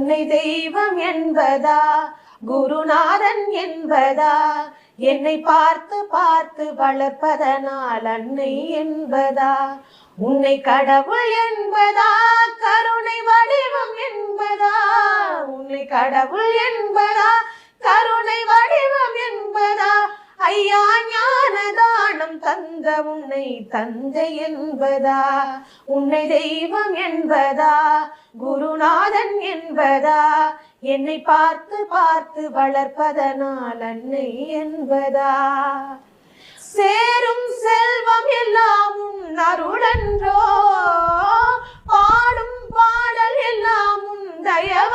உன்னை தெய்வம் என்பதா குருநாதன் என்பதா என்னை பார்த்து பார்த்து வளர்ப்பதனால் அன்னை என்பதா உன்னை கடவுள் என்பதா கருணை வடிவம் என்பதா உன்னை கடவுள் என்பதா கருணை வடிவம் என்பதா ஐயா ஞான தானம் தந்த உன்னை தந்தை என்பதா உன்னை தெய்வம் என்பதா குருநாதன் என்பதா என்னை பார்த்து பார்த்து வளர்ப்பதனால் அன்னை என்பதா சேரும் செல்வம் எல்லாம் உன் அருளன்றோ பாடும் பாடல் எல்லாம் உன் தயவ